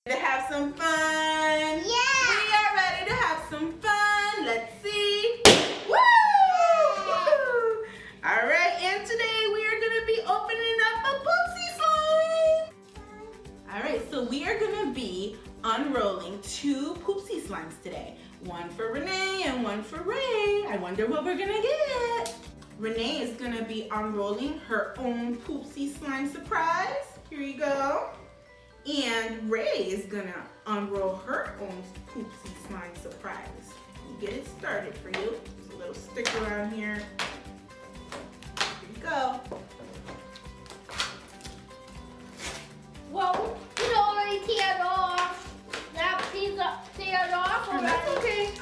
To have some fun. Yeah. We are ready to have some fun. Let's see. Woo! All right, and today we are going to be opening up a Poopsie Slime. All right, so we are going to be unrolling 2 Poopsie Slimes today. One for Renee and one for Ray. I wonder what we're going to get. Renee is going to be unrolling her own Poopsie Slime surprise. Here you go. And Ray is gonna unroll her own Poopsie Slime surprise. You get it started for you. There's a little sticker on here. Here you go. Well, it already teared off. That piece teared off already. That's okay.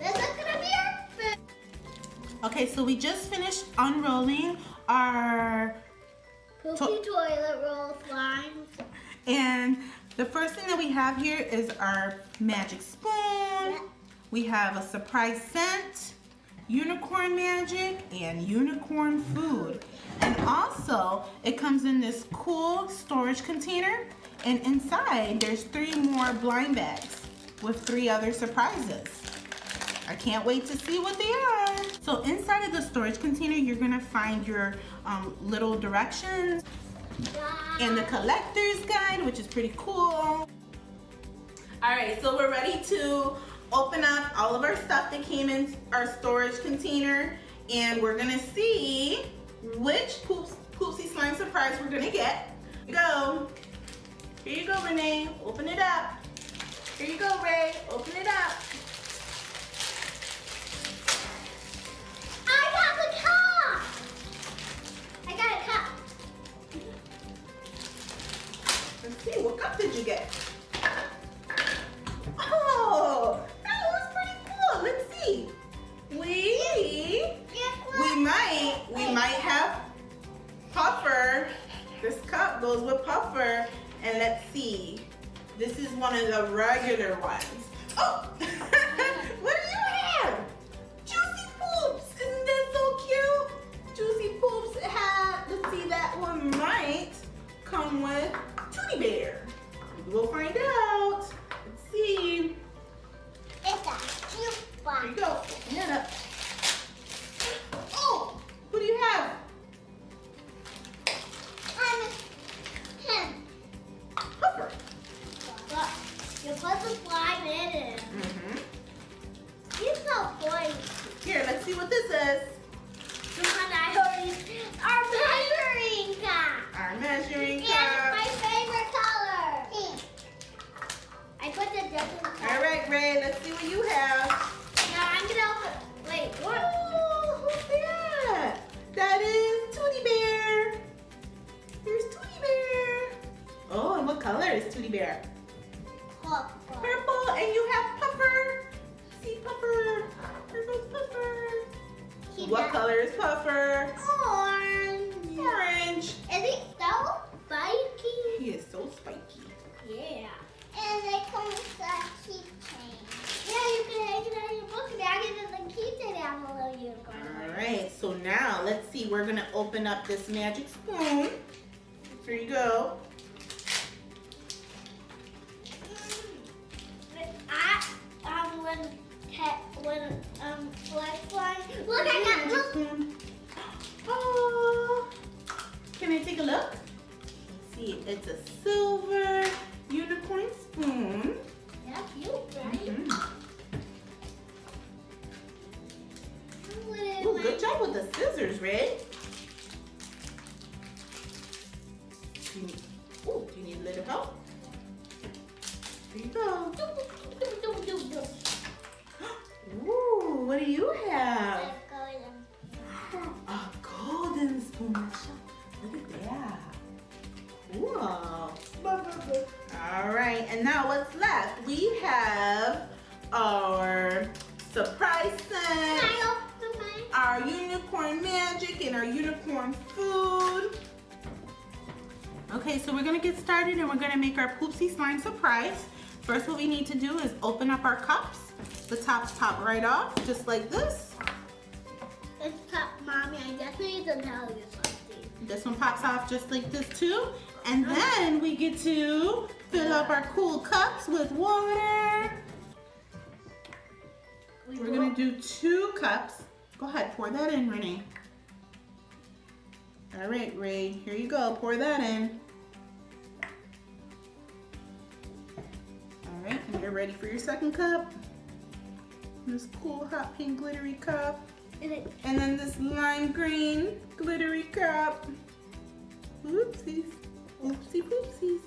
This is gonna be our food. Okay, so we just finished unrolling our Poopsie toilet roll slimes. and the first thing that we have here is our magic spoon. Yeah. We have a surprise scent, unicorn magic, and unicorn food. And also, it comes in this cool storage container. And inside, there's 3 more blind bags with 3 other surprises. I can't wait to see what they are. So inside of the storage container, you're gonna find your little directions and the collector's guide, which is pretty cool. All right, so we're ready to open up all of our stuff that came in our storage container, and we're gonna see which Poopsie Slime surprise we're gonna get. Here you go. Here you go, Renee. Open it up. Here you go, Ray. Open it up. I got the cup. I got a cup. Let's see, what cup did you get? Oh, that was pretty cool. Let's see. We might have Puffer. This cup goes with Puffer. And let's see. This is one of the regular ones. Oh, what do you have? Juicy Poops. Isn't that so cute? Juicy Poops let's see, that one might come with Tootie Bear. We'll find out. Let's see. It's a cute one. Here you go. Open it up. Oh, what do you have? Him. Puffer. Look, you put the slime in it. Mm-hmm. He's so funny. Here, let's see what this is. The one I already, our measuring cup. Our measuring And cup. my favorite color. I put the different color. All right, Ray, let's see what you have. Now I'm gonna open. Wait, what? Oh, who's that? That is Tootie Bear. Here's Tootie Bear. Oh, and what color is Tootie Bear? Purple, and you have Puffer. See Puffer. Here goes Puffer. What color is Puffer? Orange. Orange. Is he so spiky? He is so spiky. Yeah. And they come with a keychain. Yeah, you can hang it on your book bag and then the keychain down below you. All right, so now let's see. We're gonna open up this magic spoon. Here you go. Look, I got look. Oh, can I take a look? Let's see, it's a silver unicorn spoon. That's you, right? Ooh, good job with the scissors, Ray. Ooh, do you need a little help? Here you go. Ooh, what do you have? A golden spoon. Look at that. Whoa. All right, and now what's left? We have our surprise scent, our unicorn magic, and our unicorn food. Okay, so we're gonna get started and we're gonna make our Poopsie Slime surprise. First, what we need to do is open up our cups. The tops pop right off, just like this. It's top, Mommy. I just need to tell you something. This one pops off just like this too. And then we get to fill up our cool cups with water. We're gonna do 2 cups. Go ahead, pour that in, Renee. All right, Ray, here you go. Pour that in. All right, and you're ready for your second cup. This cool hot pink glittery cup. And then this lime green glittery cup. Oopsies. Oopsie poopsies.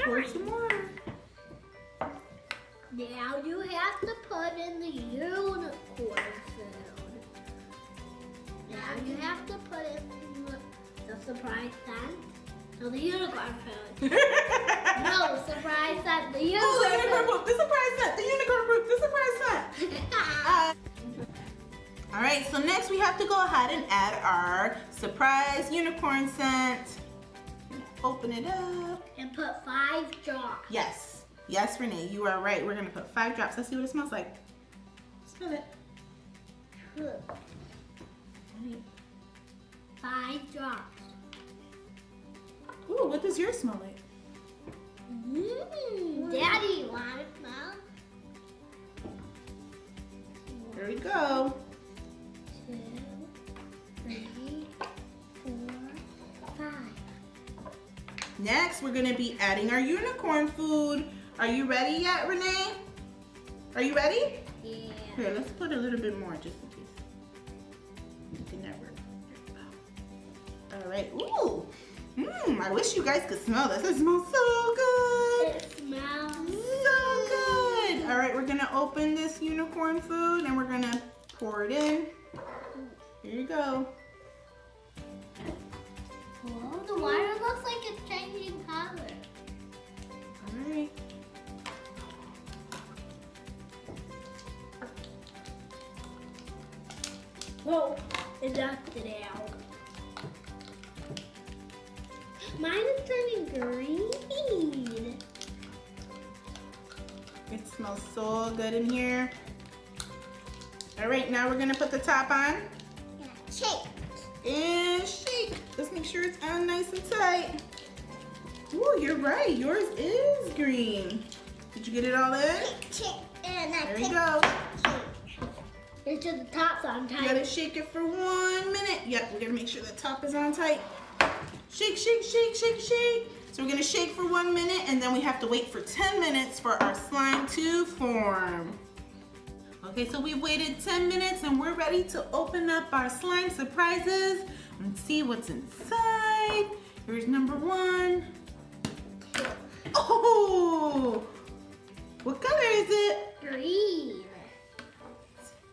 Pour some more. Now you have to put in the unicorn food. Now you have to put in the surprise scent. No, the unicorn food. No, surprise scent. The unicorn Oh, the unicorn poop. The surprise scent. The unicorn poop. The surprise scent. All right, so next we have to go ahead and add our surprise unicorn scent. Open it up. And put 5 drops. Yes. Yes, Renee, you are right. We're gonna put 5 drops. Let's see what it smells like. Smell it. 5 drops. Ooh, what does yours smell like? Daddy, you want to smell? There we go. 2, 3, 4, 5. Next, we're gonna be adding our unicorn food. Are you ready yet, Renee? Are you ready? Yeah. Here, let's put a little bit more just in case. You can never. All right. Ooh. I wish you guys could smell this. It smells so good. It smells So good. All right, we're gonna open this unicorn food and we're gonna pour it in. Here you go. Whoa, the water looks like it's changing color. All right. Whoa, it ducked it out. Mine is turning green. It smells so good in here. All right, now we're gonna put the top on. Shake. And shake. Let's make sure it's on nice and tight. Ooh, you're right. Yours is green. Did you get it all in? Shake. And I There you go. It's just the top's on You tight. gotta shake it for 1 minute. Yep, we gotta make sure the top is on tight. Shake, shake, shake, shake, shake. So we're gonna shake for 1 minute and then we have to wait for 10 minutes for our slime to form. Okay, so we've waited 10 minutes and we're ready to open up our slime surprises and see what's inside. Here's number 1. Oh! What color is it? Green.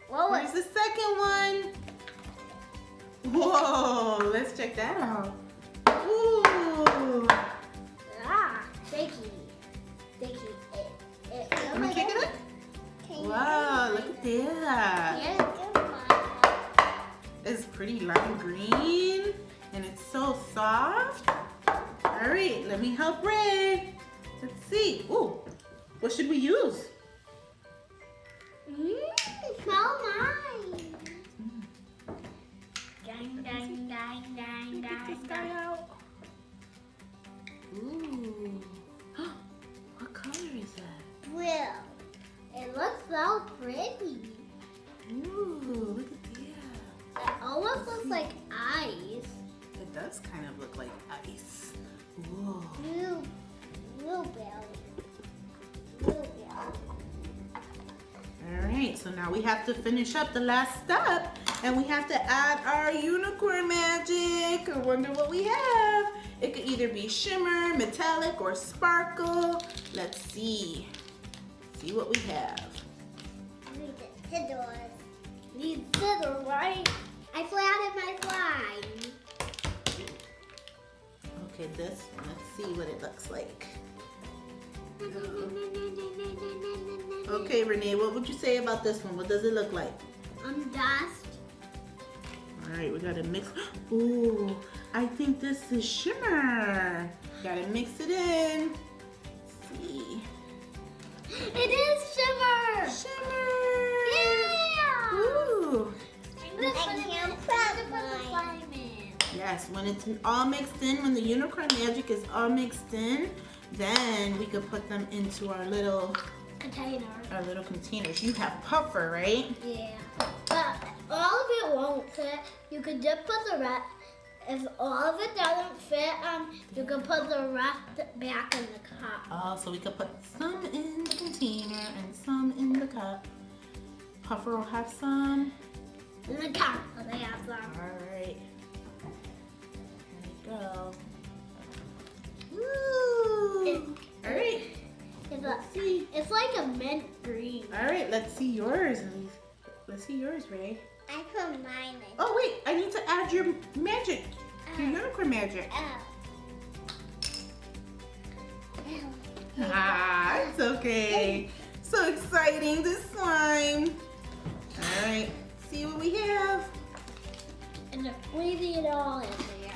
Whoa, Here's the second one. Whoa, let's check that out. Ooh. shaky. Shaky. Let me check it out. Wow, look at that. It's pretty lime green and it's so soft. All right, let me help Ray. Let's see. Ooh, what should we use? Smell nice. Dang, dang, dang, dang, Get this dang, guy dang. out. Ooh. What color is that? Blue. It looks so pretty. Ooh, look at that. It almost looks like ice. It does kind of look like ice. Ooh. Blueberry. Blueberry. All right, so now we have to finish up the last step and we have to add our unicorn magic. I wonder what we have. It could either be shimmer, metallic, or sparkle. Let's see. See what we have. These scissors, right? I flattened my slime. Okay, this one. Let's see what it looks like. Okay, Renee, what would you say about this one? What does it look like? Dust. All right, we gotta mix. Ooh, I think this is shimmer. Gotta mix it in. Let's see. It is shimmer. Shimmer. Yeah. Ooh. I can't put the slime in. Yes, when it's all mixed in, when the unicorn magic is all mixed in, then we could put them into our little containers. You have puffer, right? Yeah. But all of it won't fit. You could just put the rest. If all of it doesn't fit, you can put the rest back in the cup. Oh, so we could put some in the container and some in the cup. Puffer will have some. In the cup, so they have some. All right. There we go. Woo! All right. Let's see. It's like a mint green. All right, let's see yours. Let's see yours, Ray. I put mine in. Oh wait, I need to add your magic, your unicorn magic. Ah, it's okay. So exciting, this slime. All right, see what we have. And they're squeezing it all in there.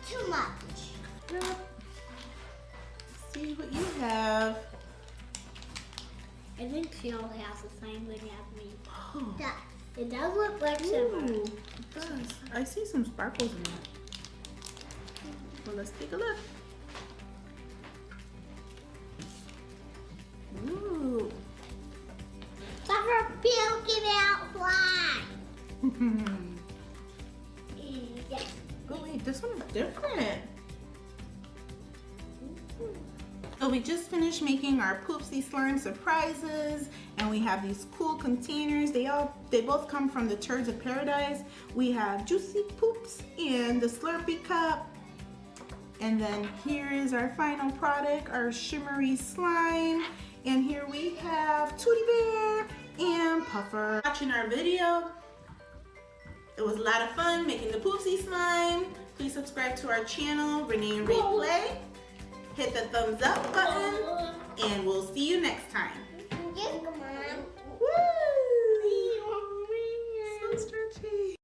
Too much. Yep. See what you have. I think she only has the same thing as me. Oh. It does look like silver. Ooh, it does. I see some sparkles in it. Well, let's take a look. Ooh. Suffer puking out fly. Yes. Oh wait, this one's different. So we just finished making our Poopsie Slime surprises, and we have these cool containers. They both come from the Turds of Paradise. We have Juicy Poops and the Slurpee cup. And then here is our final product, our shimmery slime. And here we have Tootie Bear and Puffer. Watching our video. It was a lot of fun making the Poopsie Slime. Please subscribe to our channel, Renee and Ray Play. Hit the thumbs up button